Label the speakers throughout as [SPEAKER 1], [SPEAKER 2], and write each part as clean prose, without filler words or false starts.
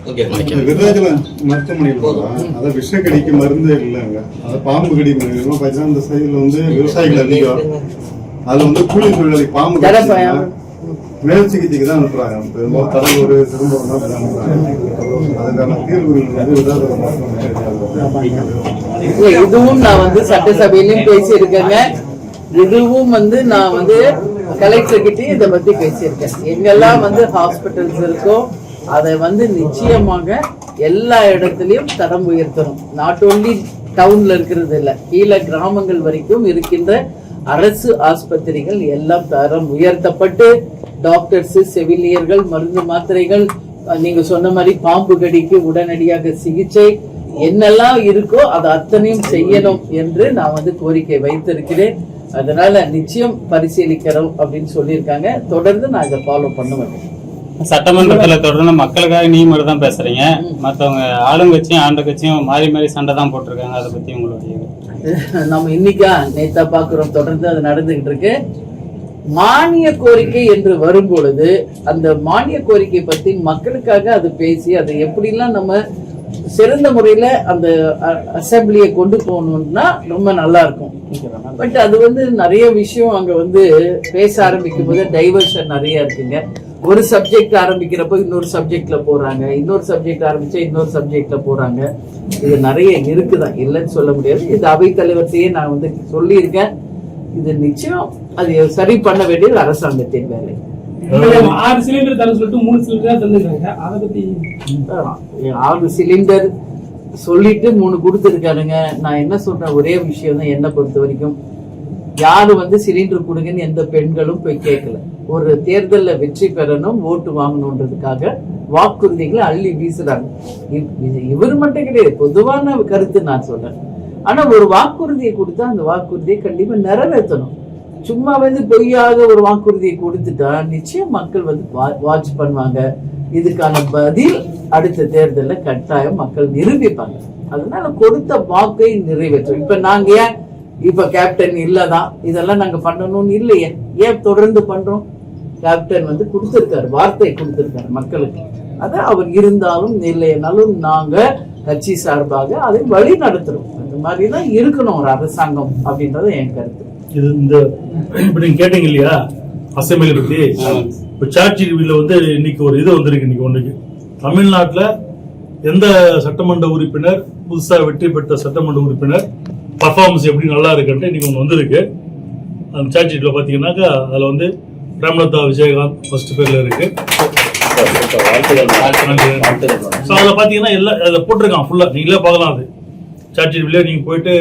[SPEAKER 1] விருதாச்சல மருத்துவமனையில் அதாவது விஷக்கடிக்கு மருந்து இல்லைங்க, அது பாம்பு கடி பார்த்தீங்கன்னா இந்த சைடில் வந்து விவசாயிகள் அதிகம், அது வந்து கூலி தொழிலாளி பாம்பு மேல் சிகிச்சைக்கு தான் அனுப்புறாங்க. கடலூர் திரும்பவும் தான் அனுப்புறாங்க. அதுக்கான தீர்வுகள் வந்து விருதாச்சல மருத்துவமனை.
[SPEAKER 2] இதுவும் நான் வந்து சட்டசபையிலும் பேசியிருக்கேங்க. இதுவும் வந்து நான் வந்து கலெக்டர் கிட்டே இதை பத்தி பேசியிருக்கேன். எங்கெல்லாம் வந்து ஹாஸ்பிட்டல்ஸ் இருக்கோ அதை வந்து நிச்சயமாக எல்லா இடத்துலயும் தரம் உயர்த்தணும். நாட் ஓன்லி டவுன்ல இருக்கிறது இல்ல, கீழே கிராமங்கள் வரைக்கும் இருக்கின்ற அரசு ஆஸ்பத்திரிகள் எல்லாம் தரம் உயர்த்தப்பட்டு டாக்டர்ஸ், செவிலியர்கள், மருந்து மாத்திரைகள், நீங்க சொன்ன மாதிரி பாம்பு கடிக்கு உடனடியாக சிகிச்சை என்னெல்லாம் இருக்கோ அதை அத்தனையும் செய்யணும் என்று நான் வந்து கோரிக்கை வைத்திருக்கிறேன். அதனால நிச்சயம் பரிசீலிக்கிறோம் அப்படின்னு சொல்லியிருக்காங்க. தொடர்ந்து நான் இதை ஃபாலோ பண்ணுவேன்.
[SPEAKER 3] சட்டமன்றத்துல தொடர்ந்து மக்களுக்காக நீ மட்டும் தான் பேசுறீங்க, மற்றவங்க ஆளுங்கட்சியும் ஆண்ட கட்சியும் மாறி மாறி சண்டை தான் போட்டிருக்காங்க. அதை பத்தி உங்களுடைய
[SPEAKER 2] நம்ம இன்னைக்கா நேத்தா பாக்குறோம், தொடர்ந்து அது நடந்துகிட்டு இருக்கு. மானிய கோரிக்கை என்று வரும் பொழுது அந்த மானிய கோரிக்கை பத்தி மக்களுக்காக அது பேசி அதை எப்படிலாம் நம்ம சிறந்த முறையில அந்த அசம்பிளியை கொண்டு போகணும்னா ரொம்ப நல்லா இருக்கும். பட் அது வந்து நிறைய விஷயம் அங்க வந்து பேச ஆரம்பிக்கும் போது டைவர்ஷன் நிறைய இருக்குங்க. ஒரு சப்ஜெக்ட் ஆரம்பிக்கிறப்போ இன்னொரு சப்ஜெக்ட்ல போறாங்க, இன்னொரு சப்ஜெக்ட் ஆரம்பிச்சா இன்னொரு சப்ஜெக்ட்ல போறாங்க. இது நிறைய இருக்குதான், இல்லைன்னு சொல்ல முடியாது. இது அவைத்தலைவர்த்தையே நான் வந்து சொல்லியிருக்கேன். இது நிச்சயம் அது சரி பண்ண வேண்டியது அரசாங்கத்தின் வேலை.
[SPEAKER 4] 6 சிலிண்டர் தர சொல்லிட்டு 3 சிலிண்டர் தந்துருக்காங்க. அதை பத்தி
[SPEAKER 2] 6 சிலிண்டர் சொல்லிட்டு 3 கொடுத்துருக்காருங்க. நான் என்ன சொல்றேன், ஒரே விஷயம் தான் என்னை பொறுத்த வரைக்கும், யாரு வந்து சிலிண்டர் கொடுங்கன்னு எந்த பெண்களும் போய் கேட்கல. ஒரு தேர்தல்ல வெற்றி பெறணும், ஓட்டு வாங்கணுன்றதுக்காக வாக்குறுதிகளை அள்ளி வீசுறாங்க. இவர் மட்டும் கிடையாது, பொதுவான கருத்து நான் சொல்றேன். ஆனா ஒரு வாக்குறுதியை கொடுத்தா அந்த வாக்குறுதியை கண்டிப்பா நிறைவேற்றணும். சும்மா வந்து பொய்யாக ஒரு வாக்குறுதியை கொடுத்துட்டா நிச்சயம் மக்கள் வந்து வாட்ச் பண்ணுவாங்க. இதுக்கான பதில் அடுத்த தேர்தலில் கட்டாயம் மக்கள் நிரூபிப்பாங்க. அதனால கொடுத்த வாக்கை நிறைவேற்றும். இப்ப நாங்க ஏன் இப்ப கேப்டன் இல்லதான் இதெல்லாம் நாங்க பண்ணணும்னு இல்லையே, ஏன் தொடர்ந்து பண்றோம்? கேப்டன் வந்து கொடுத்திருக்காரு, வார்த்தை கொடுத்திருக்காரு மக்களுக்கு. அத அவர் இருந்தாலும் இல்லைனாலும் நாங்க கட்சி சார்பாக அதை வழி நடத்துறோம். அந்த மாதிரிதான் இருக்கணும் ஒரு அரசாங்கம் அப்படின்றது என் கருத்து.
[SPEAKER 5] இது இந்த இப்ப நீங்க கேட்டீங்க இல்லையா அசம்பிளி பத்தி, இப்ப சாட் ஜிபிடில வந்து இன்னைக்கு ஒரு இது வந்திருக்கு. இன்னைக்கு ஒண்ணுக்கு தமிழ்நாட்டுல எந்த சட்டமன்ற உறுப்பினர் புதுசா வெற்றி பெற்ற சட்டமன்ற உறுப்பினர் பர்ஃபார்மன்ஸ் எப்படி நல்லா இருக்குன்ட்டு இன்னைக்கு ஒன்று வந்திருக்கு. அந்த சாட் ஜிபிடில பாத்தீங்கன்னாக்கா அதுல வந்து பிரேமலதா விஜயகாந்த் ஃபர்ஸ்ட் பேர்ல இருக்கு. அதுல பாத்தீங்கன்னா எல்லாம் அதுல போட்டிருக்கான் ஃபுல்லா, நீங்களே பார்க்கலாம். அது சாட் ஜிபிடில நீங்க போயிட்டு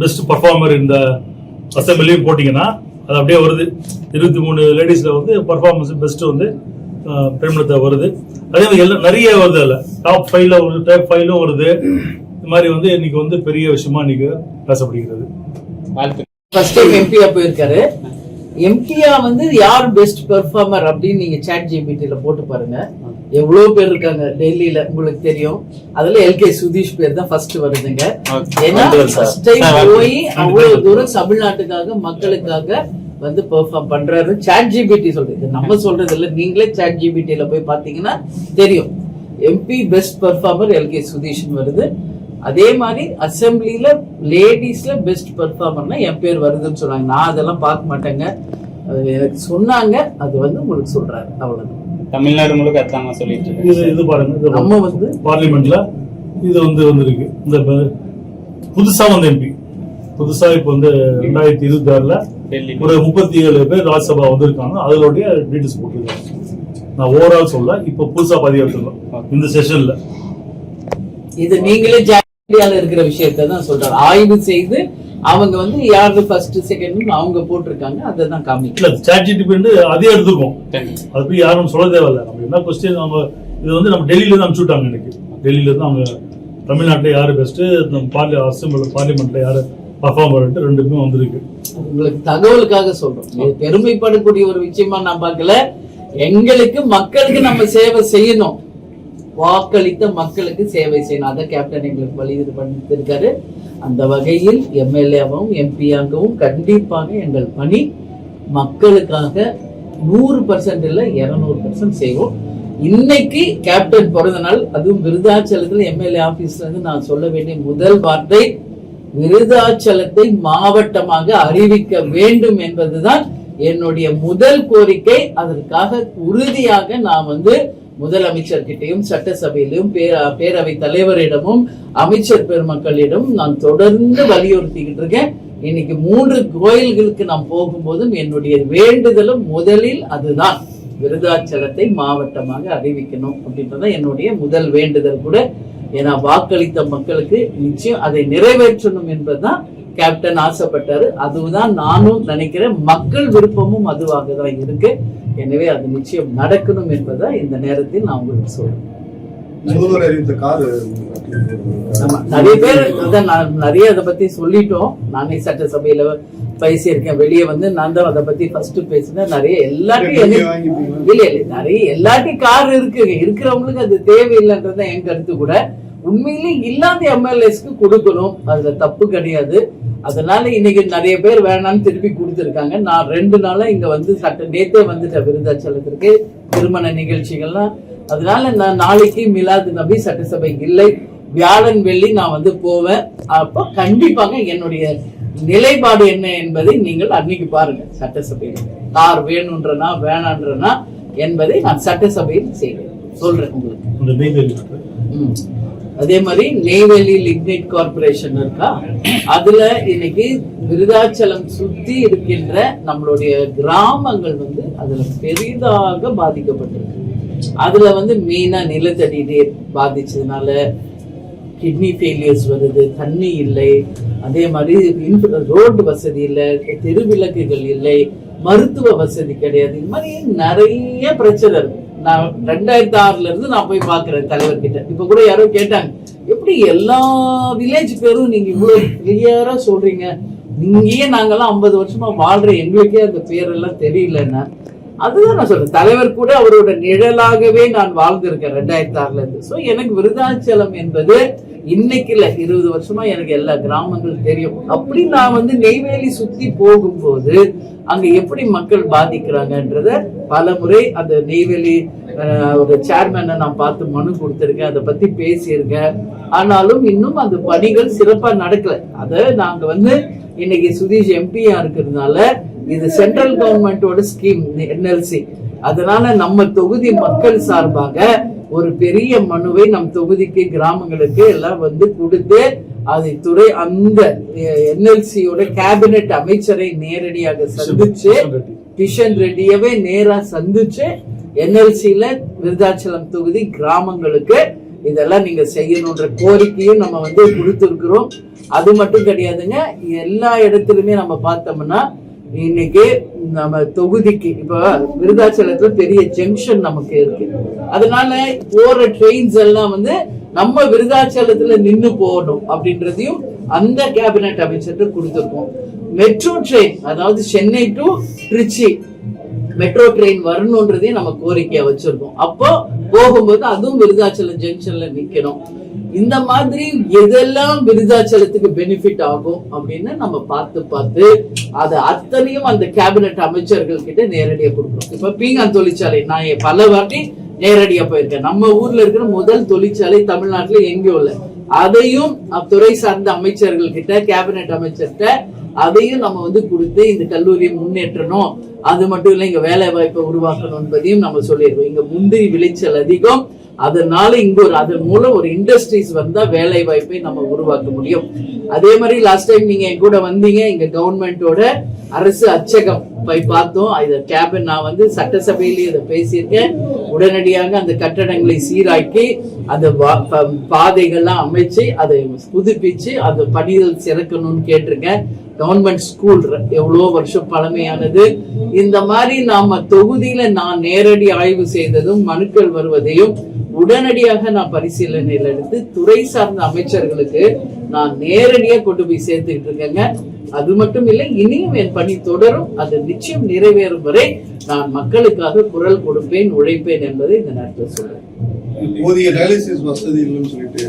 [SPEAKER 5] பெஸ்ட் பர்ஃபார்மர் இந்த அசம்பிளியும் போட்டீங்கன்னா அது அப்படியே வருது. 23 லேடிஸ்ல வந்து பர்ஃபார்மன்ஸ் பெஸ்ட் வந்து பிரேமலதா வருது. அதே மாதிரி எல்லாம் நிறைய வருது, அதில் டாப் 5லும் வருது. இந்த மாதிரி வந்து இன்னைக்கு வந்து பெரிய விஷயமா இன்னைக்கு பேசப்படுகிறது.
[SPEAKER 2] ஃபர்ஸ்ட் டைம் எம்பியா போயிருக்காரு. எம்பியா வந்து யார் பெஸ்ட் பெர்ஃபார்மர் அப்படின்னு நீங்க சாட் ஜிபிடில போட்டு பாருங்க, எவ்வளவு பேர் இருக்காங்க டெல்லியில, உங்களுக்கு தெரியும். அதுல எல்கே சுதீஷ் பேர் தான் ஃபர்ஸ்ட் வருதுங்க. ஏன்னா ஃபர்ஸ்ட் டைம் போய் அவ்வளவு தூரம் தமிழ்நாட்டுக்காக மக்களுக்காக வந்து பெர்ஃபார்ம் பண்றாரு. சாட் ஜிபிடி சொல்றது, நம்ம சொல்றது இல்ல, நீங்களே சாட் ஜிபிடில போய் பாத்தீங்கன்னா தெரியும். MP best performer L K Sudheesh வருது. அதே மாதிரி அசம்பிளில லேடிஸ்ல பெஸ்ட் பெர்ஃபார்மர்னா என் பேர் வருதுன்னு சொன்னாங்க. நான் அதெல்லாம் பார்க்க மாட்டேங்க, எனக்கு சொன்னாங்க. அது வந்து உங்களுக்கு சொல்றாரு, அவ்வளவுதான்.
[SPEAKER 3] தமிழ்நாடு முழுக்க அதாங்க சொல்லிட்டு இருக்கு.
[SPEAKER 5] இது பாருங்க,
[SPEAKER 2] நம்ம வந்து
[SPEAKER 5] பார்லிமெண்ட்ல இது வந்து வந்திருக்கு. இந்த புதுசா வந்த எம்பி புதுசா இப்ப வந்து 2026ல ஒரு 37 பேர் ராஜ்யசபா வந்திருக்காங்க. அதனுடைய டீடைல்ஸ் போட்டிருக்காங்க. நான் ஓவரால் சொல்ல, இப்ப புதுசா பதிவு எடுத்துக்கலாம் இந்த செஷன்ல.
[SPEAKER 2] இது நீங்களே ஜாலியால இருக்கிற விஷயத்தை தான் சொல்றாரு. ஆய்வு செய்து அவங்க வந்து யாரு ஃபர்ஸ்ட் செகண்ட் அவங்க போட்டிருக்காங்க, அதை தான் காமிக்கல.
[SPEAKER 5] சாட் ஜிபிடி அதே எடுத்துக்கும், அது போய் யாரும் சொல்ல தேவையில்ல. நம்ம என்ன கொஸ்டின், நம்ம இது வந்து நம்ம டெல்லியில இருந்து அனுப்பிச்சுட்டாங்க. எனக்கு டெல்லியில இருந்து அவங்க தமிழ்நாட்டுல யாரு பெஸ்ட், பார்லிமெண்ட்ல யாரு பர்ஃபார்மர் ரெண்டுமே வந்திருக்கு.
[SPEAKER 2] உங்களுக்கு தகவலுக்காக சொல்றோம், பெருமைப்படக்கூடிய ஒரு விஷயமா நான் பார்க்கல. எங்களுக்கு மக்களுக்கு நம்ம சேவை செய்யணும், வாக்களித்த மக்களுக்கு சேவை செய்யணும். அதை கேப்டன் எங்களுக்கு வலியுறுத்திருக்காரு. அந்த வகையில் எம்எல்ஏவும் எம்பியாகவும் கண்டிப்பாக எங்கள் பணி மக்களுக்காக 100% இல்ல 200% செய்வோம். இன்னைக்கு கேப்டன் பிறந்த நாள், அதுவும் விருதாச்சலத்துல எம்எல்ஏ ஆபீஸ்ல இருந்து நான் சொல்ல வேண்டிய முதல் வார்த்தை, விருதாச்சலத்தை மாவட்டமாக அறிவிக்க வேண்டும் என்பதுதான் என்னுடைய முதல் கோரிக்கை. அதற்காக உறுதியாக நான் முதலமைச்சர்கிட்டையும் சட்டசபையிலும் பேரவை தலைவரிடமும் அமைச்சர் பெருமக்களிடம் நான் தொடர்ந்து வலியுறுத்திக்கிட்டு இருக்கேன். இன்னைக்கு 3 கோயில்களுக்கு நாம் போகும்போதும் என்னுடைய வேண்டுதலும் முதலில் அதுதான், விருதாச்சலத்தை மாவட்டமாக அறிவிக்கணும் அப்படின்றத என்னுடைய முதல் வேண்டுதல் கூட. ஏன்னா வாக்களித்த மக்களுக்கு நிச்சயம் அதை நிறைவேற்றணும் என்பதுதான் கேப்டன் ஆசைப்பட்டாரு. அதுதான் நானும் நினைக்கிறேன். மக்கள் விருப்பமும் அதுவாக தான் இருக்கு. எனவே அது நிச்சயம் நடக்கணும் என்பதை இந்த நேரத்தில் நான் உங்களுக்கு சொல்றேன்.
[SPEAKER 1] முதல்வர் அறிவித்த கார்
[SPEAKER 2] நிறைய பேர் நிறைய அதை பத்தி சொல்லிட்டோம். நானே சட்டசபையில பேசியிருக்கேன். வெளியே நான் தான் அதை பத்தி ஃபர்ஸ்ட் பேசினேன். நிறைய எல்லாத்தையும் கார் இருக்கிறவங்களுக்கு அது தேவையில்லைன்றது என் கருத்து கூட. உண்மையிலே இல்லாத எம்எல்ஏஸ்க்கு கொடுக்கணும், அதுல தப்பு கிடையாது. அதனால இன்னைக்கு நிறைய பேர் வேணாம்னு திருப்பி கொடுத்துருக்காங்க. நான் 2 நாளா இங்க நேத்தே வந்துட்டேன் விருதாச்சலத்திற்கு, திருமண நிகழ்ச்சிகள்லாம். அதனால நான் நாளைக்கு மிலாது நபி சட்டசபை இல்லை, வியாழன் வெள்ளி நான் போவேன். அப்போ கண்டிப்பாக என்னுடைய நிலைப்பாடு என்ன என்பதை நீங்கள் அன்னைக்கு பாருங்க. சட்டசபையில் கார் வேணும்ன்றனா வேணான்றனா என்பதை நான் சட்டசபையில் சொல்றேன் உங்களுக்கு. அதே மாதிரி நெய்வேலி லிக்னைட் கார்பரேஷன் இருக்கா, அதுல இன்னைக்கு விருதாச்சலம் சுத்தி இருக்கின்ற நம்மளுடைய கிராமங்கள் அதுல பெரிதாக பாதிக்கப்பட்டிருக்கு. அதுல மெயினா நிலத்தடி நீர் பாதிச்சதுனால கிட்னி ஃபெயிலியர்ஸ் வருது, தண்ணி இல்லை, அதே மாதிரி ரோடு வசதி இல்லை, தெருவிளக்குகள் இல்லை, மருத்துவ வசதி கிடையாது. இது மாதிரி நிறைய பிரச்சனை இருக்கு. நான் 2006 இருந்து நான் போய் பாக்குறேன் தலைவர்கிட்ட. இப்ப கூட யாரோ கேட்டாங்க, எப்படி எல்லா வில்லேஜ் பேரும் நீங்க இவ்வளவு கிளியரா சொல்றீங்க, இங்கேயே நாங்கெல்லாம் 50 வருஷமா வாழ்ற எங்களுக்கே அந்த பேரெல்லாம் தெரியலன்னா. அதுதான் நான் சொல்றேன், தலைவர் கூட அவரோட நிழலாகவே நான் வாழ்ந்திருக்கேன் 2006 இருந்து. சோ எனக்கு விருதாச்சலம் என்பது இன்னைக்கு இல்ல, 20 வருஷமா எனக்கு எல்லா கிராமங்கள் தெரியும். அப்படி நான் நெய்வேலி சுத்தி போகும்போது அங்க எப்படி மக்கள் பாதிக்கிறாங்கன்றத பல முறை அந்த நெய்வேலி ஒரு சேர்மேனை நான் பார்த்து மனு கொடுத்திருக்கேன், அதை பத்தி பேசியிருக்கேன். ஆனாலும் இன்னும் அந்த பணிகள் சிறப்பா நடக்கல. அத நாங்க இன்னைக்கு சுதீஷ் எம்பியா இருக்கிறதுனால இது சென்ட்ரல் கவர்மெண்டோட ஸ்கீம் NLC. அதனால நம்ம தொகுதி மக்கள் சார்பாக ஒரு பெரிய மனுவை நம் தொகுதிக்கு கிராமங்களுக்கு எல்லாம் கொடுத்து அதை அந்த NLCயோட கேபினெட் அமைச்சரை நேரடியாக சந்திச்சு, கிஷன் ரெட்டியவே நேரா சந்திச்சு NLCல விருதாச்சலம் தொகுதி கிராமங்களுக்கு இதெல்லாம் நீங்க செய்யணும்ன்ற கோரிக்கையும் நம்ம கொடுத்திருக்கிறோம். அது மட்டும் கிடையாதுங்க, எல்லா இடத்துலயுமே நம்ம பார்த்தோம்னா இன்னைக்கு நம்ம தொகுதிக்கு இப்ப விருதாச்சலத்துல பெரிய ஜங்ஷன் நமக்கு இருக்கு. அதனால போற ட்ரெயின்ஸ் எல்லாம் நம்ம விருதாச்சலத்துல நின்னு போகணும் அப்படின்றதையும் அந்த கேபினெட் அமைச்சர்கிட்ட கொடுத்திருக்கோம். மெட்ரோ ட்ரெயின், அதாவது Chennai to Tiruchi metro train வரணும்ன்றதையும் நம்ம கோரிக்கையா வச்சிருக்கோம். அப்போ போகும்போது அதுவும் விருதாச்சலம் ஜங்ஷன்ல நிக்கணும். இந்த மாதிரி எதெல்லாம் விருதாச்சலத்துக்கு பெனிஃபிட் ஆகும் அப்படின்னு நம்ம பார்த்து அது அத்தனையும் அந்த கேபினெட் அமைச்சர்கள் கிட்ட நேரடியா கொடுக்கணும். இப்ப பீங்கான் தொழிற்சாலை நான் பல வாட்டி நேரடியா போயிருக்கேன். நம்ம ஊர்ல இருக்கிற முதல் தொழிற்சாலை தமிழ்நாட்டுல எங்கேயும் இல்ல. அதையும் துறை சார்ந்த அமைச்சர்கள் கிட்ட, கேபினெட் அமைச்சர்கிட்ட அதையும் நம்ம கொடுத்து இந்த கல்லூரியை முன்னேற்றணும். அது மட்டும் இல்ல, இங்க வேலை வாய்ப்பை உருவாக்கணும் என்பதையும் நம்ம சொல்லிடுவோம். இங்க முந்திரி விளைச்சல் அதிகம், அதனால இங்க அதன் மூலம் ஒரு இண்டஸ்ட்ரீஸ் வந்தா வேலை வாய்ப்பை நம்ம உருவாக்க முடியும். அதே மாதிரி லாஸ்ட் டைம் நீங்க என் கூட வந்தீங்க, இங்க கவர்மெண்டோட அரசு அச்சகம் போய் பார்த்தோம். இத கேபின் நான் சட்டசபையிலேயே இதை பேசியிருக்கேன். உடனடியாக அந்த கட்டடங்களை சீராக்கி அந்த பாதைகள்லாம் அமைச்சு அதை புதுப்பிச்சு அந்த பணிகள் சிறக்கணும்னு கேட்டிருக்கேன். கவர்மெண்ட் ஸ்கூல் எவ்வளோ வருஷம் பழமையானது. இந்த மாதிரி நாம தொகுதியில நான் நேரடி ஆய்வு செய்ததும் மனுக்கள் வருவதையும் உடனடியாக நான் பரிசீலனையில் எடுத்து துறை சார்ந்த அமைச்சர்களுக்கு நான் நேரடியாக கொண்டு போய் சேர்த்துக்கிட்டு இருக்கேங்க. அது மட்டும் இல்லை, இனியும் என் பணி தொடரும். அது நிச்சயம் நிறைவேறும் வரை நான் மக்களுக்காக குரல் கொடுப்பேன், உழைப்பேன் என்பதை இந்த நேரத்தில் சொல்றேன்.
[SPEAKER 1] போதிய டயாலிசிஸ் வசதி இல்லைன்னு சொல்லிட்டு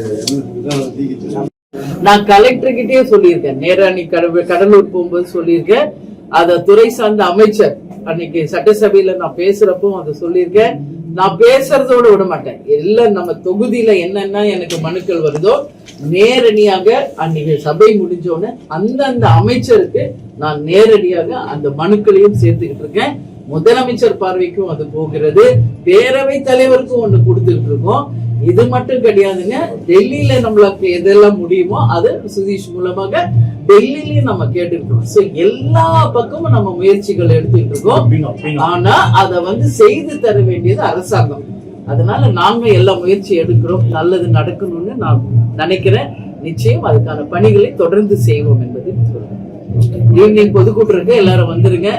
[SPEAKER 2] நான் கலெக்டர் கிட்டே சொல்லியிருக்கேன். நேரா நீ கடலூர் போகும்போது சொல்லியிருக்கேன். அத துறை சார்ந்த அமைச்சர் அன்னைக்கு சட்டசபையில நான் பேசுறப்போ அதை சொல்லியிருக்கேன். நான் பேசுறதோட விட மாட்டேன். எல்லாம் நம்ம தொகுதியில என்னென்ன எனக்கு மனுக்கள் வருதோ நேரடியாக அன்னைக்கு சபை முடிஞ்சோன்னு அந்தந்த அமைச்சருக்கு நான் நேரடியாக அந்த மனுக்களையும் சேர்த்துக்கிட்டு இருக்கேன். முதலமைச்சர் பார்வைக்கும் அது போகிறது, பேரவை தலைவருக்கும் ஒண்ணு கொடுத்துட்டு இருக்கோம். இது மட்டும் கிடையாதுங்க, டெல்லியில நம்மளுக்கு எதெல்லாம் முடியுமோ அது சுதீஷ் மூலமாக டெல்லியிலயும் நம்ம கேட்டுக்கிட்டோம். சோ எல்லா பக்கமும் நம்ம முயற்சிகள் எடுத்துக்கிட்டு இருக்கோம். ஆனா அதை செய்து தர வேண்டியது அரசாங்கம். அதனால நாங்க எல்லா முயற்சி எடுக்கிறோம். நல்லது நடக்கணும்னு நான் நினைக்கிறேன். நிச்சயம் அதுக்கான பணிகளை தொடர்ந்து செய்வோம் என்பதை சொல்றேன். ஈவினிங் பொதுக்கூட்டிற்கு எல்லாரும் வந்துருங்க.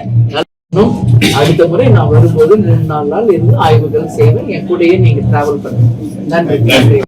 [SPEAKER 2] அடுத்த முறை நான் வரும்போது 3-4 நாள் இருந்து ஆய்வுகள் செய்வேன். என் கூடயே நீங்க டிராவல் பண்ணுங்க. நன்றி.